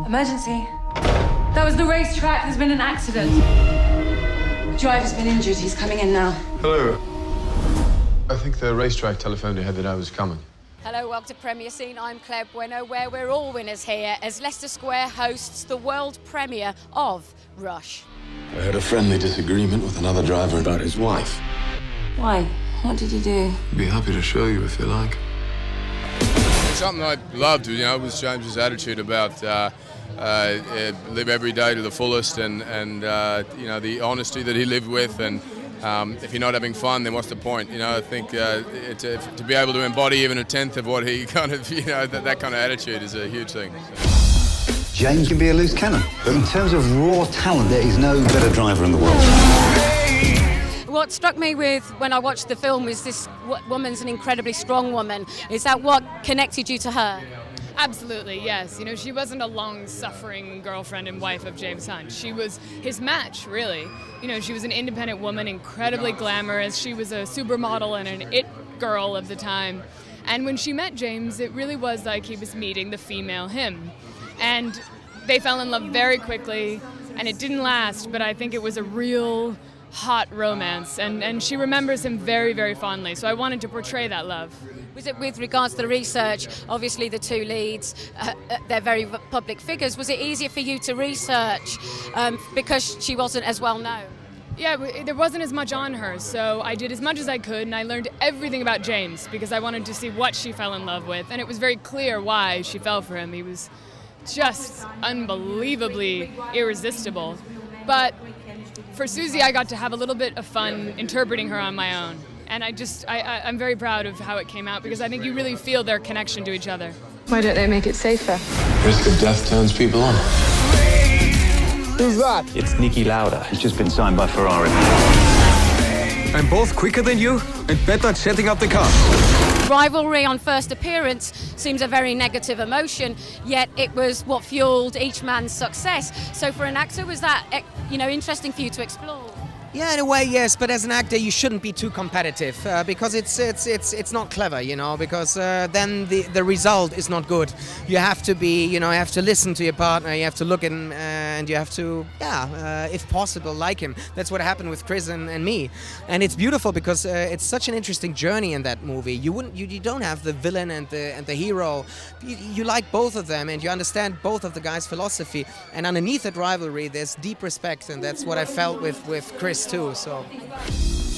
Emergency. That was the racetrack. There's been an accident. The driver's been injured. He's coming in now. Hello. I think the racetrack telephoned ahead that I was coming. Hello, welcome to Premier Scene. I'm Claire Bueno, where we're all winners here as Leicester Square hosts the world premiere of Rush. I had a friendly disagreement with another driver about his wife. Why? What did you do? I'd be happy to show you if you like. Something I loved, was James's attitude about live every day to the fullest, and the honesty that he lived with, and if you're not having fun, then what's the point? I think to be able to embody even a tenth of what he kind of, that kind of attitude is a huge thing. James can be a loose cannon, but in terms of raw talent, there is no better driver in the world. What struck me when I watched the film is this woman's an incredibly strong woman. Is that what connected you to her? Absolutely, yes. She wasn't a long-suffering girlfriend and wife of James Hunt. She was his match, really. She was an independent woman, incredibly glamorous. She was a supermodel and an it girl of the time. And when she met James, it really was like he was meeting the female him. And they fell in love very quickly, and it didn't last, but I think it was a real hot romance, and she remembers him very, very fondly, so I wanted to portray that love. Was it with regards to the research, obviously the two leads, they're very public figures, was it easier for you to research because she wasn't as well known? Yeah, there wasn't as much on her, so I did as much as I could, and I learned everything about James because I wanted to see what she fell in love with, and it was very clear why she fell for him. He was just unbelievably irresistible. But for Suzy, I got to have a little bit of fun interpreting her on my own. And I'm very proud of how it came out because I think you really feel their connection to each other. Why don't they make it safer? Risk of death turns people on. Who's that? It's Niki Lauda. He's just been signed by Ferrari. I'm both quicker than you and better at setting up the car. Rivalry on first appearance seems a very negative emotion, yet it was what fueled each man's success. So for an actor, was that interesting for you to explore? Yeah, in a way, yes. But as an actor, you shouldn't be too competitive because it's not clever, because then the result is not good. You have to be, you have to listen to your partner. You have to look at him, and you have to, if possible, like him. That's what happened with Chris and me, and it's beautiful because it's such an interesting journey in that movie. You don't have the villain and the hero. You like both of them, and you understand both of the guys' philosophy. And underneath that rivalry, there's deep respect, and that's what I felt with Chris too. So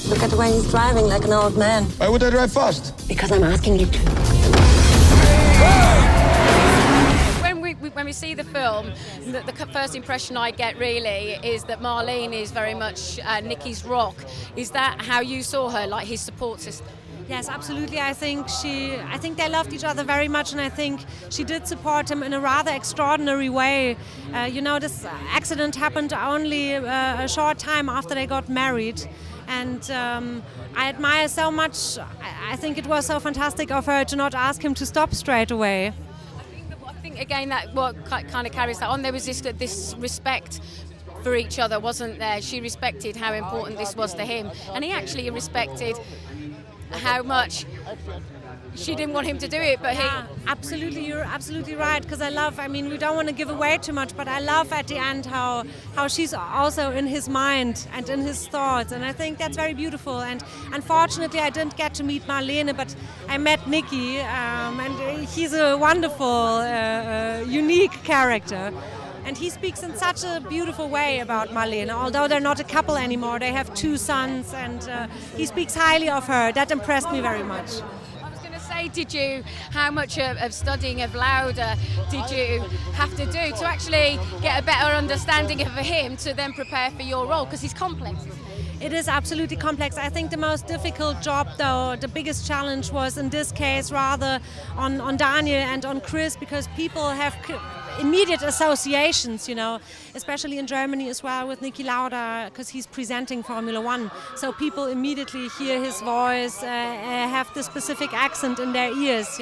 look at the way he's driving, like an old man. Why would I drive fast? Because I'm asking you to. When we see the film, the first impression I get really is that Marlene is very much Niki's rock. Is that how you saw her, like his support system? Yes, absolutely. I think they loved each other very much, and I think she did support him in a rather extraordinary way. This accident happened only a short time after they got married, and I admire so much. I think it was so fantastic of her to not ask him to stop straight away. I think again that what kind of carries that on. There was this respect for each other, wasn't there? She respected how important this was to him, and he actually respected how much she didn't want him to do it, but absolutely, you're absolutely right, because we don't want to give away too much, but I love at the end how she's also in his mind and in his thoughts, and I think that's very beautiful. And unfortunately I didn't get to meet Marlene, but I met Niki, and he's a wonderful, unique character. And he speaks in such a beautiful way about Marlene. Although they're not a couple anymore, they have 2 sons, and he speaks highly of her. That impressed me very much. I was going to say, how much of studying of Lauda did you have to do to actually get a better understanding of him to then prepare for your role? Because he's complex. It is absolutely complex. I think the most difficult job, though, the biggest challenge was in this case rather on Daniel and on Chris, because people have immediate associations, especially in Germany as well with Niki Lauda, because he's presenting Formula One. So people immediately hear his voice, have the specific accent in their ears,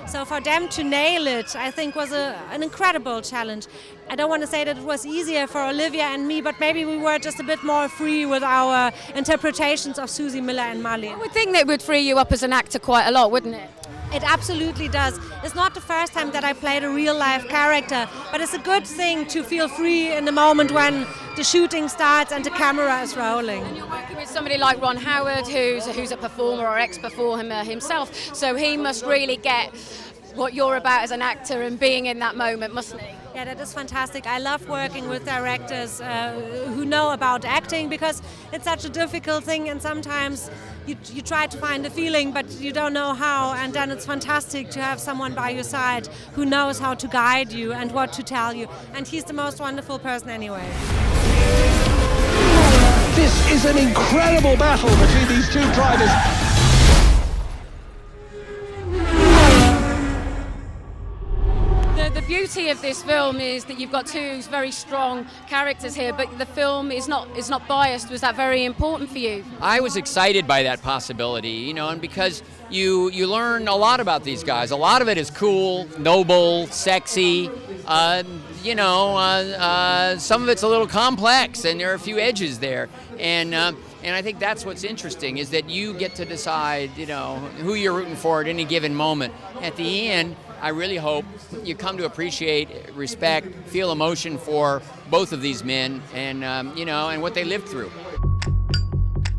So for them to nail it, I think, was an incredible challenge. I don't want to say that it was easier for Olivia and me, but maybe we were just a bit more free with our interpretations of Suzy Miller and Marlene. I would think that would free you up as an actor quite a lot, wouldn't it? It absolutely does. It's not the first time that I played a real-life character, but it's a good thing to feel free in the moment when the shooting starts and the camera is rolling. And you're working with somebody like Ron Howard, who's a performer or ex-performer himself, so he must really get what you're about as an actor and being in that moment, mustn't he? Yeah, that is fantastic. I love working with directors who know about acting, because it's such a difficult thing, and sometimes you try to find a feeling but you don't know how, and then it's fantastic to have someone by your side who knows how to guide you and what to tell you, and he's the most wonderful person anyway. This is an incredible battle between these two drivers. The beauty of this film is that you've got two very strong characters here, but the film is not biased. Was that very important for you? I was excited by that possibility, you know, and because you learn a lot about these guys. A lot of it is cool, noble, sexy, you know, some of it's a little complex, and there are a few edges there. And I think that's what's interesting, is that you get to decide, you know, who you're rooting for at any given moment. At the end, I really hope you come to appreciate, respect, feel emotion for both of these men, and you know, and what they lived through.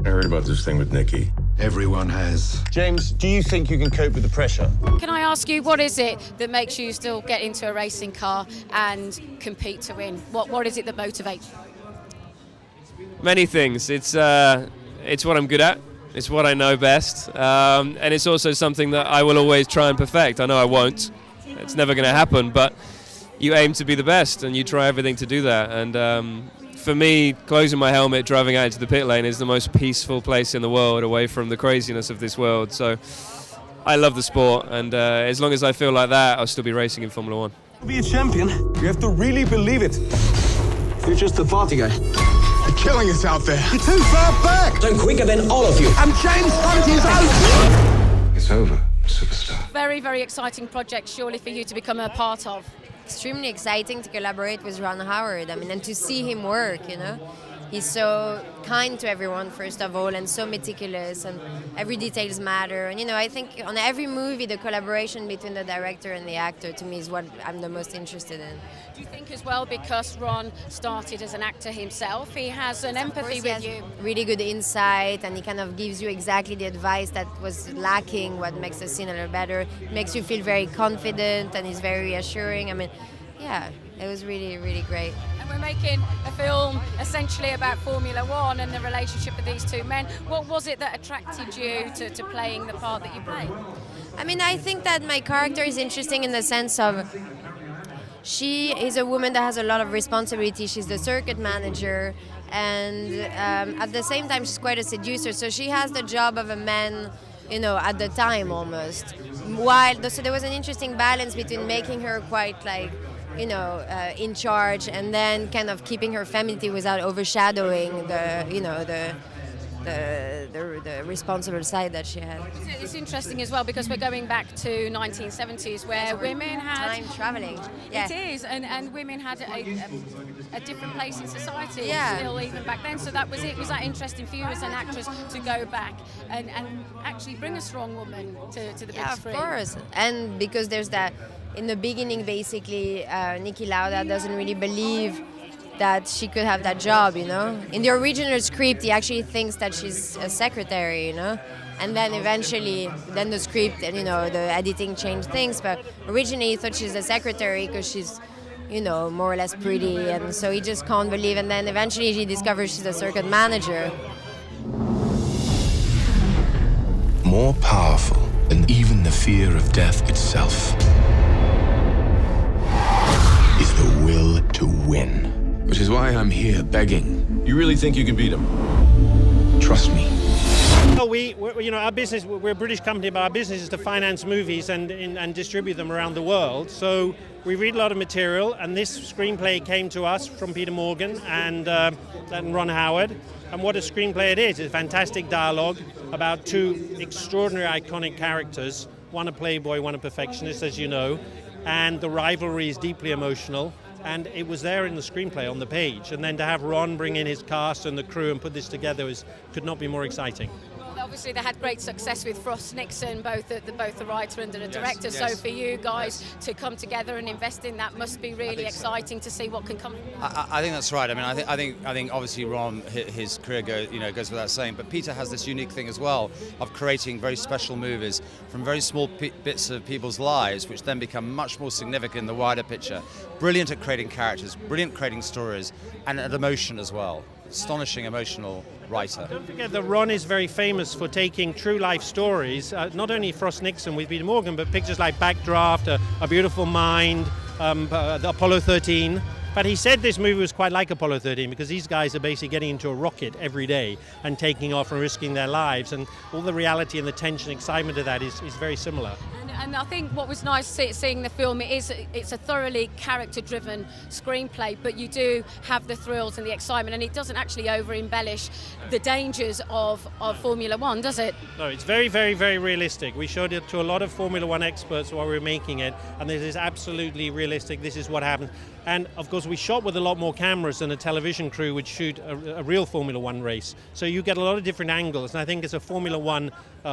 I heard about this thing with Niki. Everyone has. James, do you think you can cope with the pressure? Can I ask you, what is it that makes you still get into a racing car and compete to win? What is it that motivates you? Many things. It's what I'm good at. It's what I know best, and it's also something that I will always try and perfect. I know I won't. It's never going to happen, but you aim to be the best, and you try everything to do that. And for me, closing my helmet, driving out into the pit lane is the most peaceful place in the world, away from the craziness of this world. So I love the sport, and as long as I feel like that, I'll still be racing in Formula One. To be a champion, you have to really believe it. You're just a party guy. They're killing us out there. You're too far back. I'm quicker than all of you. And James Hunt is out. It's over, superstar. Very, very exciting project, surely, for you to become a part of. Extremely exciting to collaborate with Ron Howard. I mean, and to see him work, you know. He's so kind to everyone, first of all, and so meticulous, and every details matter. And, you know, I think on every movie, the collaboration between the director and the actor, to me, is what I'm the most interested in. Do you think as well, because Ron started as an actor himself, he has an empathy with you? Really good insight, and he kind of gives you exactly the advice that was lacking, what makes the scene a little better. It makes you feel very confident, and he's very reassuring. I mean, yeah, it was really, really great. And we're making a film essentially about Formula One and the relationship of these two men. What was it that attracted you to playing the part that you play? I mean, I think that my character is interesting in the sense of she is a woman that has a lot of responsibility. She's the circuit manager, and at the same time, she's quite a seducer. So she has the job of a man, you know, at the time almost. So there was an interesting balance between making her quite like, you know, in charge, and then kind of keeping her femininity without overshadowing the, you know, the responsible side that she had. It's interesting as well, because we're going back to 1970s where women had time traveling. Yeah. It is, and women had a different place in society, yeah, still even back then. So that was it. Was that interesting for you as an actress to go back and actually bring a strong woman to the big screen? Yeah, of course. And because there's that, in the beginning, basically, Niki Lauda doesn't really believe that she could have that job, you know. In the original script, he actually thinks that she's a secretary, you know. And then eventually, the script and, you know, the editing changed things. But originally, he thought she's a secretary because she's, you know, more or less pretty. And so he just can't believe. And then eventually, he discovers she's a circuit manager. More powerful than even the fear of death itself is the will to win. Which is why I'm here begging. You really think you can beat him? Trust me. Well, you know, our business, we're a British company, but our business is to finance movies and distribute them around the world. So we read a lot of material, and this screenplay came to us from Peter Morgan and Ron Howard. And what a screenplay it is. It's fantastic dialogue about two extraordinary, iconic characters, one a playboy, one a perfectionist, as you know. And the rivalry is deeply emotional. And it was there in the screenplay on the page. And then to have Ron bring in his cast and the crew and put this together could not be more exciting. Well, obviously they had great success with Frost Nixon, both the writer and the director. Yes. So for you guys to come together and invest in that must be really exciting to see what can come. I think that's right. I mean, I think obviously Ron, his career goes without saying, but Peter has this unique thing as well of creating very special movies from very small bits of people's lives, which then become much more significant in the wider picture. Brilliant at creating characters, brilliant creating stories, and at emotion as well. Astonishing emotional writer. Don't forget that Ron is very famous for taking true life stories, not only Frost Nixon with Peter Morgan, but pictures like Backdraft, A Beautiful Mind, the Apollo 13. But he said this movie was quite like Apollo 13 because these guys are basically getting into a rocket every day and taking off and risking their lives, and all the reality and the tension and excitement of that is very similar. And I think what was nice seeing the film, it's a thoroughly character-driven screenplay, but you do have the thrills and the excitement, and it doesn't actually over-embellish the dangers of Formula One, does it? No, it's very, very, very realistic. We showed it to a lot of Formula One experts while we were making it, and this is absolutely realistic. This is what happens. And of course, we shot with a lot more cameras than a television crew would shoot a real Formula One race. So you get a lot of different angles, and I think as a Formula One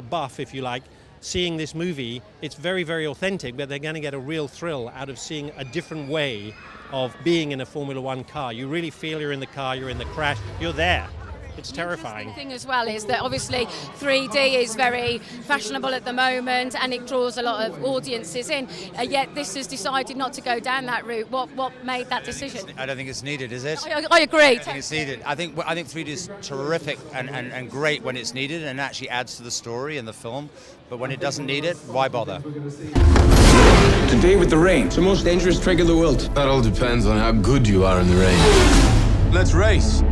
buff, if you like, seeing this movie, it's very, very authentic, but they're going to get a real thrill out of seeing a different way of being in a Formula One car. You really feel you're in the car, you're in the crash, you're there. It's terrifying. The thing as well is that obviously 3D is very fashionable at the moment and it draws a lot of audiences in, yet this has decided not to go down that route. What made that decision? I don't think it's needed, is it? I agree. I think it's needed. I think 3D is terrific and great when it's needed and actually adds to the story and the film, but when it doesn't need it, why bother? Today with the rain, it's the most dangerous track in the world. That all depends on how good you are in the rain. Let's race.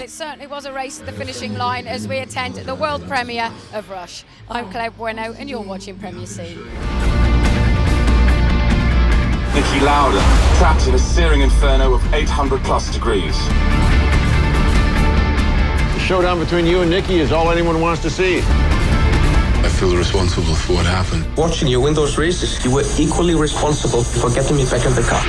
It certainly was a race at the finishing line as we attend the world premiere of Rush. I'm Claire Bueno and you're watching Premier C. Niki Lauda, trapped in a searing inferno of 800 plus degrees. The showdown between you and Niki is all anyone wants to see. I feel responsible for what happened. Watching you win those races, you were equally responsible for getting me back in the car.